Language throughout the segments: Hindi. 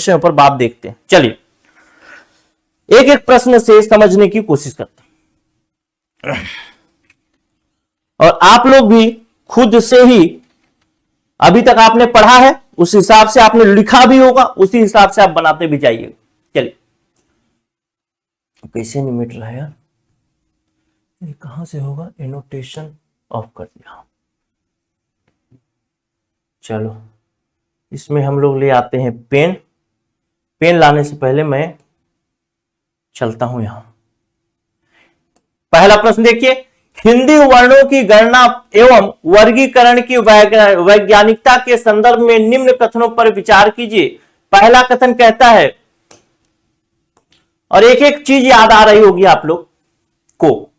विषयों पर बात देखते हैं। चलिए एक एक प्रश्न से समझने की कोशिश करते हैं और आप लोग भी खुद से ही अभी तक आपने पढ़ा है उस हिसाब से आपने लिखा भी होगा, उसी हिसाब से आप बनाते भी जाइएगा। चलिए कैसे नहीं मिट रहा है यार, ये कहां से होगा, एनोटेशन ऑफ कर दिया। चलो इसमें हम लोग ले आते हैं पेन। पेन लाने से पहले मैं चलता हूं यहां। पहला प्रश्न देखिए, हिंदी वर्णों की गणना एवं वर्गीकरण की वैज्ञानिकता के संदर्भ में निम्न कथनों पर विचार कीजिए। पहला कथन कहता है, और एक एक चीज याद आ रही होगी आप लोग को,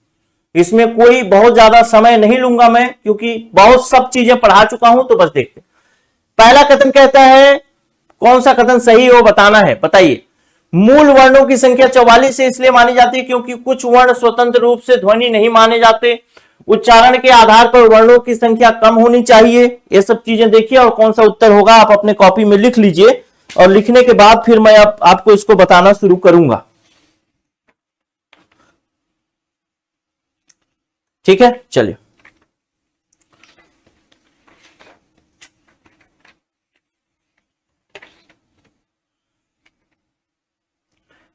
इसमें कोई बहुत ज्यादा समय नहीं लूंगा मैं क्योंकि बहुत सब चीजें पढ़ा चुका हूं, तो बस देखते। पहला कथन कहता है, कौन सा कथन सही हो बताना है, बताइए। मूल वर्णों की संख्या 44 से इसलिए मानी जाती है क्योंकि कुछ वर्ण स्वतंत्र रूप से ध्वनि नहीं माने जाते। उच्चारण के आधार पर वर्णों की संख्या कम होनी चाहिए। ये सब चीजें देखिए और कौन सा उत्तर होगा आप अपने कॉपी में लिख लीजिए और लिखने के बाद फिर मैं आपको इसको बताना शुरू करूंगा। ठीक है, चलिए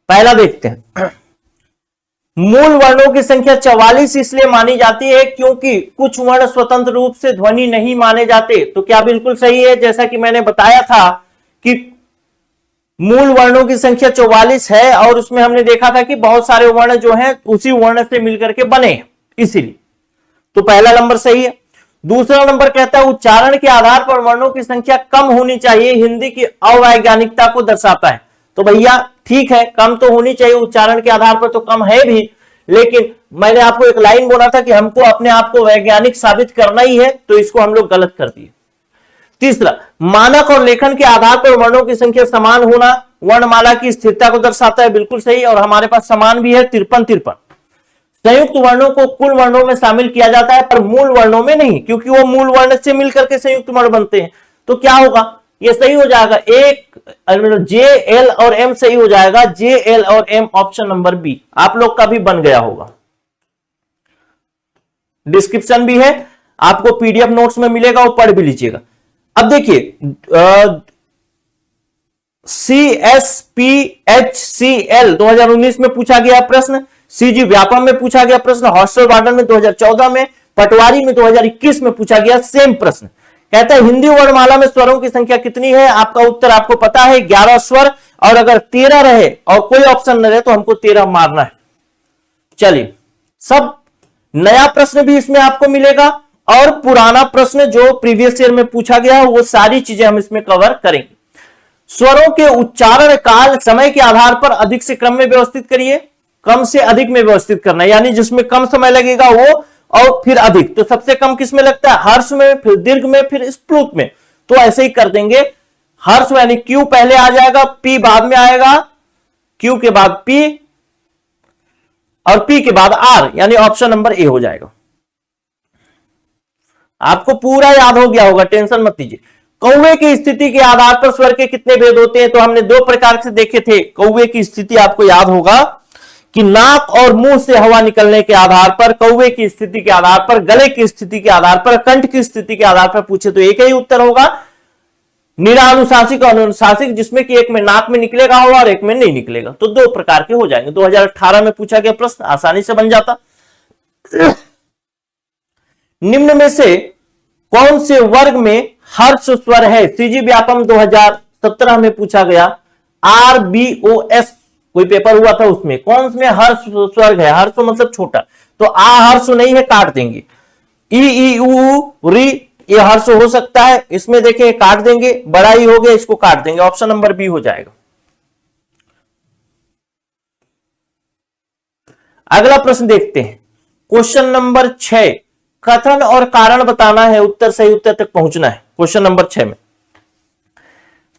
पहला देखते हैं। मूल वर्णों की संख्या 44 इसलिए मानी जाती है क्योंकि कुछ वर्ण स्वतंत्र रूप से ध्वनि नहीं माने जाते। तो क्या बिल्कुल सही है, जैसा कि मैंने बताया था कि मूल वर्णों की संख्या 44 है और उसमें हमने देखा था कि बहुत सारे वर्ण जो हैं उसी वर्ण से मिलकर के बने हैं, इसीलिए। तो पहला नंबर सही है। दूसरा नंबर कहता है, उच्चारण के आधार पर वर्णों की संख्या कम होनी चाहिए, हिंदी की अवैज्ञानिकता को दर्शाता है। तो भैया ठीक है, कम तो होनी चाहिए, उच्चारण के आधार पर तो कम है भी, लेकिन मैंने आपको एक लाइन बोला था कि हमको अपने आप को वैज्ञानिक साबित करना ही है, तो इसको हम लोग गलत कर दिए। तीसरा, मानक और लेखन के आधार पर वर्णों की संख्या समान होना वर्णमाला की स्थिरता को दर्शाता है, बिल्कुल सही। और हमारे पास समान भी है, 53-53। संयुक्त वर्णों को कुल वर्णों में शामिल किया जाता है पर मूल वर्णों में नहीं, क्योंकि वो मूल वर्ण से मिलकर के संयुक्त वर्ण बनते हैं। तो क्या होगा, ये सही हो जाएगा, एक जे एल और एम सही हो जाएगा, जे एल और एम ऑप्शन नंबर बी आप लोग का भी बन गया होगा। डिस्क्रिप्शन भी है, आपको पीडीएफ नोट्स में मिलेगा, वो पढ़ भी लीजिएगा। अब देखिए CSPHCL 2019 में पूछा गया प्रश्न, सीजी व्यापम में पूछा गया प्रश्न, हॉस्टल वार्डन में 2014 में, पटवारी में 2021 में पूछा गया सेम प्रश्न। कहता है हिंदी वर्णमाला में स्वरों की संख्या कितनी है, आपका उत्तर आपको पता है 11 स्वर, और अगर 13 रहे और कोई ऑप्शन न रहे तो हमको 13 मारना है। चलिए, सब नया प्रश्न भी इसमें आपको मिलेगा और पुराना प्रश्न जो प्रीवियस ईयर में पूछा गया है वो सारी चीजें हम इसमें कवर करेंगे। स्वरों के उच्चारण काल समय के आधार पर अधिक से क्रम में व्यवस्थित करिए, कम से अधिक में व्यवस्थित करना, यानी जिसमें कम समय लगेगा वो और फिर अधिक। तो सबसे कम किस में लगता है, हर्ष में, फिर दीर्घ में, फिर स्प्लूत में। तो ऐसे ही कर देंगे, हर्ष यानी क्यू पहले आ जाएगा, पी बाद में आएगा, क्यू के बाद पी और पी के बाद आर, यानी ऑप्शन नंबर ए हो जाएगा। आपको पूरा याद हो गया होगा, टेंशन मत लीजिए। कौवे की स्थिति के आधार पर स्वर के कितने भेद होते हैं, तो हमने दो प्रकार से देखे थे। कौवे की स्थिति आपको याद होगा कि नाक और मुंह से हवा निकलने के आधार पर, कौवे की स्थिति के आधार पर, गले की स्थिति के आधार पर, कंठ की स्थिति के आधार पर पूछे तो एक ही उत्तर होगा, निरानुशासिक और अनुशासिक, जिसमें कि एक में नाक में निकलेगा हवा और एक में नहीं निकलेगा। तो दो प्रकार के हो जाएंगे। 2018 में पूछा गया प्रश्न, आसानी से बन जाता। निम्न में से कौन से वर्ग में हर्ष स्वर है, सीजी व्यापम 2017 में पूछा गया, RBOS कोई पेपर हुआ था उसमें, कौन में हर्ष स्वर्ग है, हर्ष मतलब छोटा, तो आ हर्ष नहीं है, काट देंगे। ई उ री ये हर्ष हो सकता है, इसमें देखिए काट देंगे, बड़ा ही हो गया, इसको काट देंगे, ऑप्शन नंबर बी हो जाएगा। अगला प्रश्न देखते हैं, क्वेश्चन नंबर 6, कथन और कारण बताना है, उत्तर सही उत्तर तक पहुंचना है। क्वेश्चन नंबर 6 में,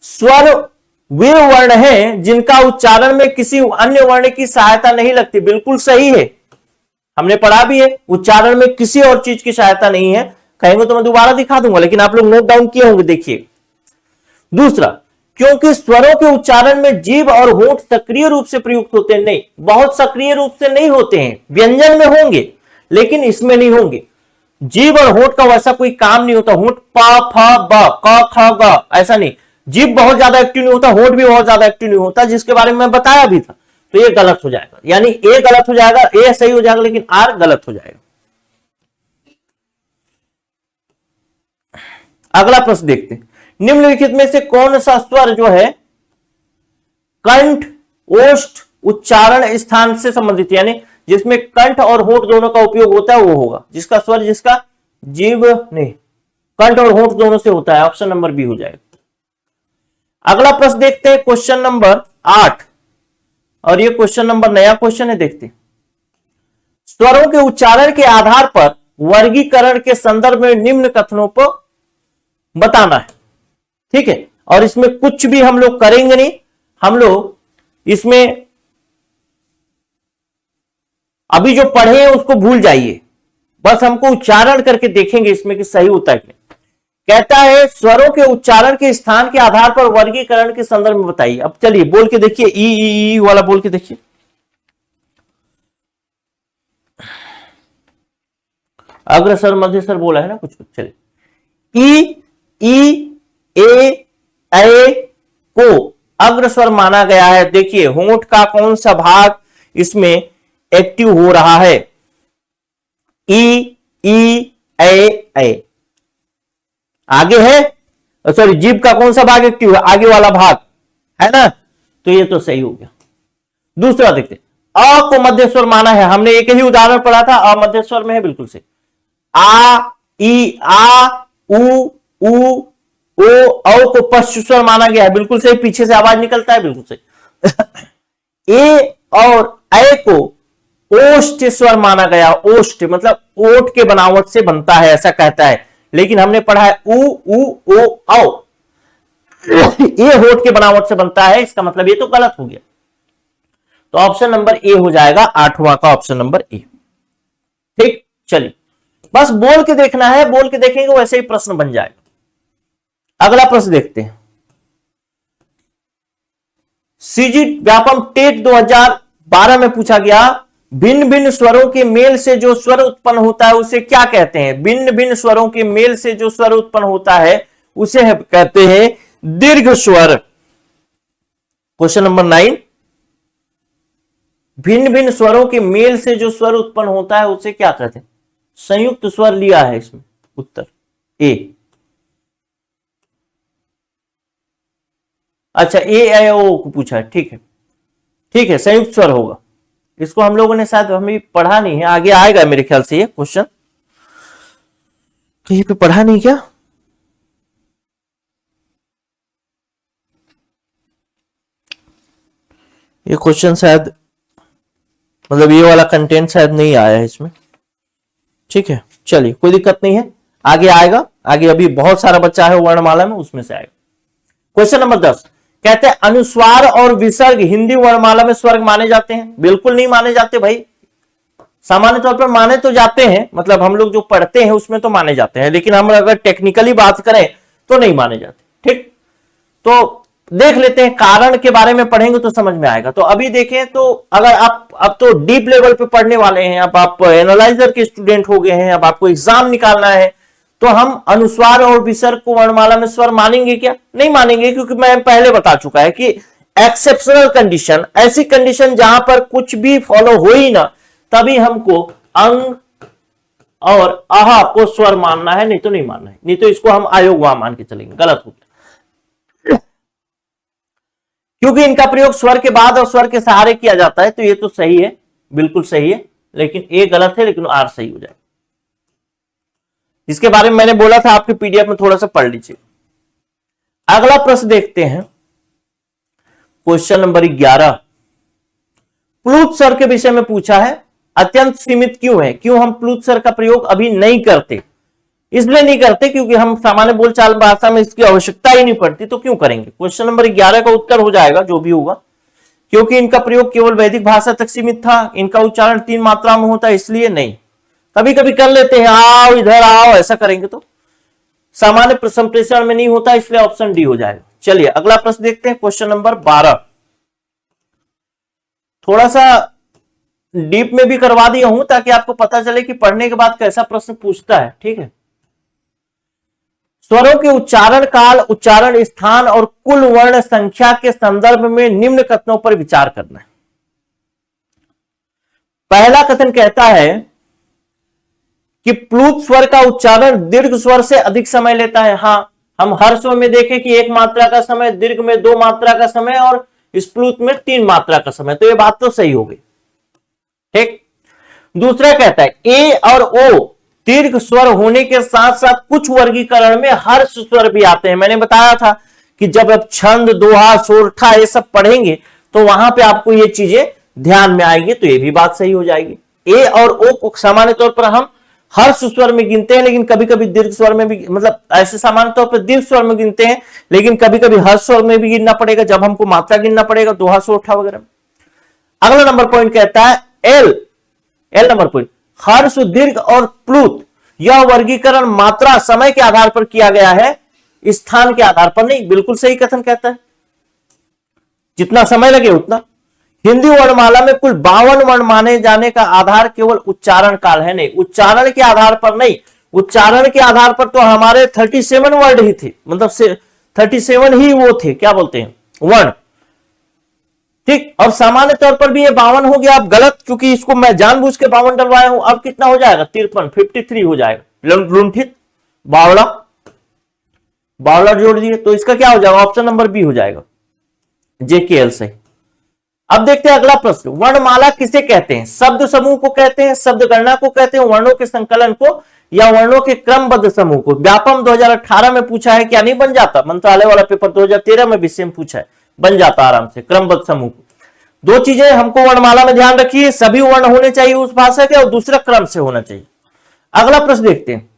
स्वर वे वर्ण हैं जिनका उच्चारण में किसी अन्य वर्ण की सहायता नहीं लगती, बिल्कुल सही है, हमने पढ़ा भी है, उच्चारण में किसी और चीज की सहायता नहीं है। कहेंगे तो मैं दोबारा दिखा दूंगा, लेकिन आप लोग नोट डाउन किए होंगे, देखिए। दूसरा, क्योंकि स्वरों के उच्चारण में जीभ और होंठ सक्रिय रूप से प्रयुक्त होते हैं। नहीं, बहुत सक्रिय रूप से नहीं होते हैं, व्यंजन में होंगे लेकिन इसमें नहीं होंगे। जीभ और होंठ का वैसा कोई काम नहीं होता। होंठ प फ ब क ख ग ऐसा नहीं, जीभ बहुत ज्यादा एक्टिव नहीं होता, होंठ भी बहुत ज्यादा एक्टिव नहीं होता, जिसके बारे में मैं बताया भी था। तो ये गलत हो जाएगा, यानी ए गलत हो जाएगा, ए सही हो जाएगा लेकिन आर गलत हो जाएगा। अगला प्रश्न देखते हैं, निम्नलिखित में से कौन सा स्वर जो है कंठ ओष्ठ उच्चारण स्थान से संबंधित, यानी जिसमें कंठ और होंठ दोनों का उपयोग होता है वो होगा। जिसका स्वर जिसका जीभ नहीं, कंठ और होंठ दोनों से होता है, ऑप्शन नंबर बी हो जाएगा। अगला प्रश्न देखते हैं, क्वेश्चन नंबर 8, और ये क्वेश्चन नंबर नया क्वेश्चन है, देखते हैं। स्वरों के उच्चारण के आधार पर वर्गीकरण के संदर्भ में निम्न कथनों को बताना है, ठीक है। और इसमें कुछ भी हम लोग करेंगे नहीं, हम लोग इसमें अभी जो पढ़े हैं उसको भूल जाइए, बस हमको उच्चारण करके देखेंगे इसमें कि सही होता है कि नहीं। कहता है स्वरों के उच्चारण के स्थान के आधार पर वर्गीकरण के संदर्भ में बताइए। अब चलिए बोल के देखिए, ई वाला बोल के देखिए। अग्रस्वर मध्यस्वर बोला है ना कुछ कुछ, चलिए। ई ए को अग्रस्वर माना गया है। देखिए होंठ का कौन सा भाग इसमें एक्टिव हो रहा है, ई ए आगे है, सॉरी जीभ का कौन सा भाग एक्टिव है, आगे वाला भाग है ना, तो ये तो सही हो गया। दूसरा देखते, अ को मध्य स्वर माना है, हमने एक ही उदाहरण पढ़ा था, अ मध्य स्वर में है, बिल्कुल से। आ ई आ उ ओ औ को पश्च स्वर माना गया है, बिल्कुल सही, पीछे से आवाज निकलता है, बिल्कुल सही। ए और ए को ओष्ठ स्वर माना गया, ओष्ठ मतलब ओठ के बनावट से बनता है ऐसा कहता है, लेकिन हमने पढ़ा है उ ओ औ, ये होठ के बनावट से बनता है, इसका मतलब ये तो गलत हो गया। तो ऑप्शन नंबर ए हो जाएगा, 8वां का ऑप्शन नंबर ए। ठीक, चलिए बस बोल के देखना है, बोल के देखेंगे वैसे ही प्रश्न बन जाएगा। अगला प्रश्न देखते हैं, सीजी व्यापम टेट 2012 में पूछा गया, भिन्न भिन्न स्वरों के मेल से जो स्वर उत्पन्न होता है उसे क्या कहते हैं। भिन्न भिन्न स्वरों के मेल से जो स्वर उत्पन्न होता है उसे कहते हैं दीर्घ स्वर। क्वेश्चन नंबर 9, भिन्न भिन्न स्वरों के मेल से जो स्वर उत्पन्न होता है उसे क्या कहते हैं। संयुक्त स्वर लिया है इसमें, उत्तर ए। अच्छा, ए ओ को पूछा है, ठीक है, ठीक है, संयुक्त स्वर होगा। इसको हम लोगों ने शायद हमें पढ़ा नहीं है, आगे आएगा मेरे ख्याल से ये क्वेश्चन, कहीं पे पढ़ा नहीं क्या। ये क्वेश्चन शायद, मतलब ये वाला कंटेंट शायद नहीं आया है इसमें, ठीक है, चलिए कोई दिक्कत नहीं है, आगे आएगा, आगे अभी बहुत सारा बच्चा है वर्णमाला में, उसमें से आएगा। क्वेश्चन नंबर 10, कहते हैं अनुस्वार और विसर्ग हिंदी वर्णमाला में स्वर्ग माने जाते हैं। बिल्कुल नहीं माने जाते भाई, सामान्य तौर पर माने तो जाते हैं, मतलब हम लोग जो पढ़ते हैं उसमें तो माने जाते हैं, लेकिन हम अगर टेक्निकली बात करें तो नहीं माने जाते। ठीक, तो देख लेते हैं, कारण के बारे में पढ़ेंगे तो समझ में आएगा। तो अभी देखें तो अगर आप अब तो डीप लेवल पे पढ़ने वाले हैं, अब आप एनालाइजर के स्टूडेंट हो गए हैं, अब आपको एग्जाम निकालना है, तो हम अनुस्वार और विसर्ग को वर्णमाला में स्वर मानेंगे क्या? नहीं मानेंगे, क्योंकि मैं पहले बता चुका है कि एक्सेप्शनल कंडीशन, ऐसी कंडीशन जहां पर कुछ भी फॉलो हो ही ना, तभी हमको अंग और आहा को स्वर मानना है, नहीं तो नहीं मानना है, नहीं तो इसको हम अयोगवा मान के चलेंगे, गलत हो गया। क्योंकि इनका प्रयोग स्वर के बाद और स्वर के सहारे किया जाता है, तो ये तो सही है, बिल्कुल सही है, लेकिन ए गलत है, लेकिन आर सही हो जाए। इसके बारे में मैंने बोला था, आपके पीडीएफ में थोड़ा सा पढ़ लीजिए। अगला प्रश्न देखते हैं, क्वेश्चन नंबर 11, प्लूत स्वर के विषय में पूछा है। अत्यंत सीमित क्यों है? क्यों हम प्लूत स्वर का प्रयोग अभी नहीं करते? इसलिए नहीं करते क्योंकि हम सामान्य बोलचाल भाषा में इसकी आवश्यकता ही नहीं पड़ती, तो क्यों करेंगे? क्वेश्चन नंबर 11 का उत्तर हो जाएगा जो भी होगा, क्योंकि इनका प्रयोग केवल वैदिक भाषा तक सीमित था, इनका उच्चारण 3 मात्रा में होता है, इसलिए नहीं। कभी कभी कर लेते हैं, आओ इधर आओ, ऐसा करेंगे तो सामान्य संप्रेषण में नहीं होता, इसलिए ऑप्शन डी हो जाएगा। चलिए अगला प्रश्न देखते हैं, क्वेश्चन नंबर 12। थोड़ा सा डीप में भी करवा दिया हूं ताकि आपको पता चले कि पढ़ने के बाद कैसा प्रश्न पूछता है। ठीक है, स्वरों के उच्चारण काल, उच्चारण स्थान और कुल वर्ण संख्या के संदर्भ में निम्न कथनों पर विचार करना है। पहला कथन कहता है कि प्लूत स्वर का उच्चारण दीर्घ स्वर से अधिक समय लेता है। हां, हम हर स्वर में देखें कि 1 मात्रा का समय, दीर्घ में 2 मात्रा का समय और इस प्लूत में 3 मात्रा का समय, तो ये बात तो सही होगी। ठीक। दूसरा कहता है ए और ओ दीर्घ स्वर होने के साथ साथ कुछ वर्गीकरण में हर्ष स्वर भी आते हैं। मैंने बताया था कि जब आप छंद, दोहा, सोरठा ये सब पढ़ेंगे तो वहां पे आपको ये चीजें ध्यान में आएगी, तो ये भी बात सही हो जाएगी। ए और ओ को सामान्य तौर पर हम हर्ष स्वर में गिनते हैं, लेकिन कभी कभी दीर्घ स्वर में भी, मतलब ऐसे सामान्य तौर पर दीर्घ स्वर में गिनते हैं, लेकिन कभी कभी हर्ष स्वर में भी गिनना पड़ेगा जब हमको मात्रा गिनना पड़ेगा, दोहा, सोरठा वगैरह। अगला नंबर पॉइंट कहता है एल नंबर पॉइंट, हर्ष, दीर्घ और प्लूत यह वर्गीकरण मात्रा, समय के आधार पर किया गया है, स्थान के आधार पर नहीं। बिल्कुल सही कथन कहता है, जितना समय लगे उतना। हिंदी वर्णमाला में कुल 52 वर्ण माने जाने का आधार केवल उच्चारण काल है। नहीं, उच्चारण के आधार पर नहीं, उच्चारण के आधार पर तो हमारे 37 वर्ड ही थे, मतलब 37 ही वो थे, क्या बोलते हैं, वर्ण। ठीक, और सामान्य तौर पर भी ये 52 हो गया। अब गलत, क्योंकि इसको मैं जानबूझ के 52 डलवाया हूं। अब कितना हो जाएगा, 53, 53 हो जाएगा। लुंठित, बावड़ा, बावड़ा जोड़ दिए तो इसका क्या हो जाएगा, ऑप्शन नंबर बी हो जाएगा, जेकेएल सही। अब देखते हैं अगला प्रश्न, वर्णमाला किसे कहते हैं? शब्द समूह को कहते हैं, शब्द गणना को कहते हैं, वर्णों के संकलन को, या वर्णों के क्रमबद्ध समूह को? व्यापम 2018 में पूछा है, क्या नहीं बन जाता? मंत्रालय वाला पेपर 2013 में भी सेम पूछा है, बन जाता आराम से, क्रमबद्ध समूह को। दो चीजें हमको वर्णमाला में ध्यान रखिए, सभी वर्ण होने चाहिए उस भाषा के, और दूसरा क्रम से होना चाहिए। अगला प्रश्न देखते हैं,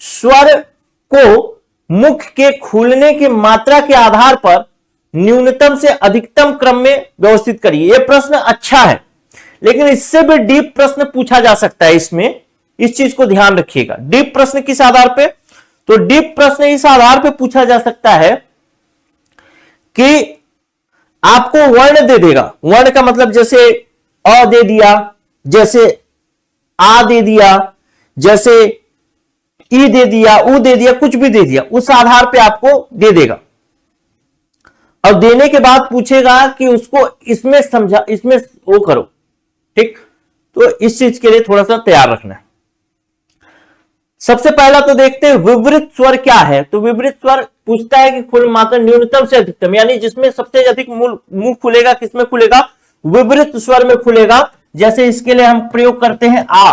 स्वर को मुख के खुलने की मात्रा के आधार पर न्यूनतम से अधिकतम क्रम में व्यवस्थित करिए। यह प्रश्न अच्छा है, लेकिन इससे भी डीप प्रश्न पूछा जा सकता है इसमें, इस चीज को ध्यान रखिएगा। डीप प्रश्न किस आधार पे? तो डीप प्रश्न इस आधार पे पूछा जा सकता है कि आपको वर्ण दे देगा, वर्ण का मतलब जैसे अ दे दिया, जैसे आ दे दिया, जैसे ई दे दिया, उ दे दिया, कुछ भी दे दिया, उस आधार पे आपको दे देगा। और देने के बाद पूछेगा कि उसको इसमें समझा, इसमें वो करो। ठीक, तो इस चीज के लिए थोड़ा सा तैयार रखना है। सबसे पहला तो देखते हैं विवृत स्वर क्या है। तो विवृत स्वर पूछता है कि खुल मात्रा न्यूनतम से अधिकतम, यानी जिसमें सबसे अधिक मुंह खुलेगा, किसमें खुलेगा? विवृत स्वर में खुलेगा। जैसे इसके लिए हम प्रयोग करते हैं आ,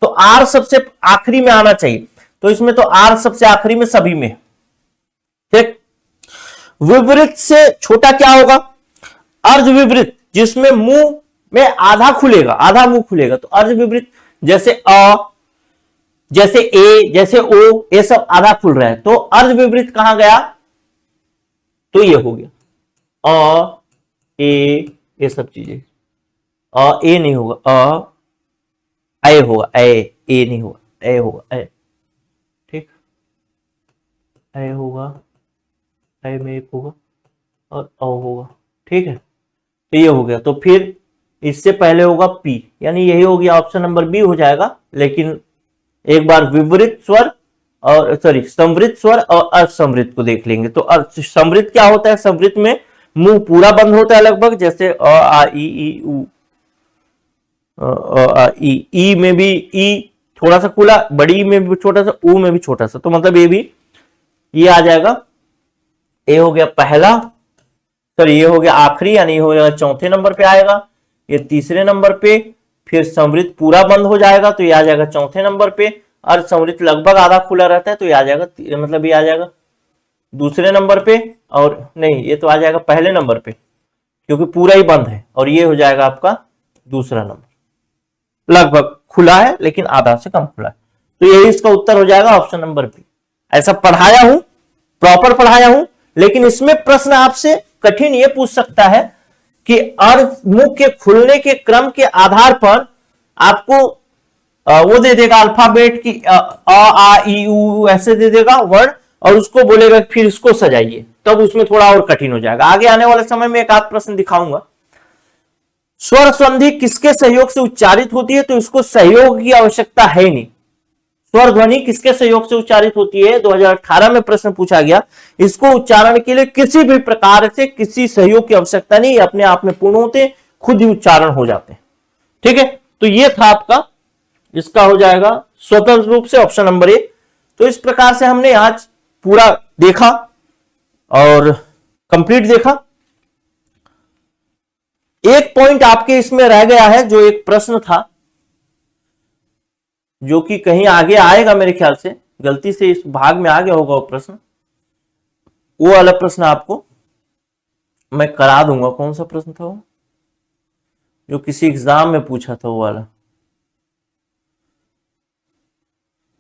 तो आर सबसे आखिरी में आना चाहिए, तो इसमें तो आर सबसे आखिरी में सभी में। ठीक, विवृत से छोटा क्या होगा? अर्ध विवृत, जिसमें मुंह में आधा खुलेगा, आधा मुंह खुलेगा, तो अर्ध विवृत। जैसे अ, जैसे ए, जैसे ओ, ये सब आधा खुल रहा है, तो अर्ध विवृत कहां गया? तो ये हो गया अ, ए, ये सब चीजें। अ ए नहीं होगा, ए होगा, ए नहीं होगा, ए होगा, ए। ठीक, ए होगा, ए में एक होगा और अ होगा। ठीक है, तो ये हो गया। तो फिर इससे पहले होगा पी, यानी यही हो गया, ऑप्शन नंबर बी हो जाएगा। लेकिन एक बार विवृत स्वर और संवृत स्वर और असंवृत को देख लेंगे। तो संवृत क्या होता है? संवृत में मुंह पूरा बंद होता है लगभग, जैसे अ आ ई उ, ई में भी ई थोड़ा सा खुला, बड़ी में भी छोटा सा, ऊ में भी छोटा सा, तो मतलब ये भी ये आ जाएगा। ए हो गया पहला, ये हो गया आखिरी, यानी हो गया चौथे नंबर पे आएगा, ये तीसरे नंबर पे। फिर संवृत पूरा बंद हो जाएगा तो ये आ जाएगा चौथे नंबर पे, और संवृत लगभग आधा खुला रहता है तो ये आ जाएगा, मतलब ये आ जाएगा दूसरे नंबर पे, और नहीं ये तो आ जाएगा पहले नंबर पे क्योंकि पूरा ही बंद है, और ये हो जाएगा आपका दूसरा नंबर, लगभग खुला है लेकिन आधा से कम खुला है। तो यही इसका उत्तर हो जाएगा, ऑप्शन नंबर बी। ऐसा पढ़ाया हूं, प्रॉपर पढ़ाया हूं, लेकिन इसमें प्रश्न आपसे कठिन ये पूछ सकता है कि अर्ध मुख के खुलने के क्रम के आधार पर आपको वो दे देगा अल्फाबेट की अ आ ई उ ऐसे दे देगा वर्ड, और उसको बोलेगा फिर इसको सजाइए, तब उसमें थोड़ा और कठिन हो जाएगा। आगे आने वाले समय में एक आध प्रश्न दिखाऊंगा। स्वर संधि किसके सहयोग से उच्चारित होती है, तो इसको सहयोग की आवश्यकता है नहीं। स्वर ध्वनि किसके सहयोग से उच्चारित होती है, 2018 में प्रश्न पूछा गया। इसको उच्चारण के लिए किसी भी प्रकार से किसी सहयोग की आवश्यकता नहीं, अपने आप में पूर्ण होते, खुद ही उच्चारण हो जाते हैं। ठीक है, तो ये था आपका, इसका हो जाएगा स्वतंत्र रूप से ऑप्शन नंबर ए। तो इस प्रकार से हमने आज पूरा देखा और कंप्लीट देखा। एक पॉइंट आपके इसमें रह गया है, जो एक प्रश्न था जो कि कहीं आगे आएगा मेरे ख्याल से, गलती से इस भाग में आ गया होगा वो प्रश्न। वो वाला प्रश्न आपको मैं करा दूंगा। कौन सा प्रश्न था वो, जो किसी एग्जाम में पूछा था वो वाला।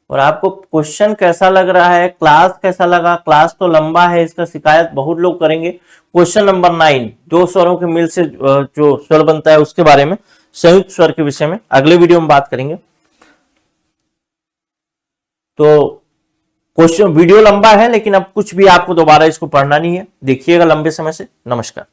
और आपको क्वेश्चन कैसा लग रहा है, क्लास कैसा लगा? क्लास तो लंबा है, इसका शिकायत बहुत लोग करेंगे। क्वेश्चन नंबर 9, दो स्वरों के मिल से जो स्वर बनता है उसके बारे में, संयुक्त स्वर के विषय में अगले वीडियो में बात करेंगे। तो क्वेश्चन वीडियो लंबा है, लेकिन अब कुछ भी आपको दोबारा इसको पढ़ना नहीं है, देखिएगा लंबे समय से। नमस्कार।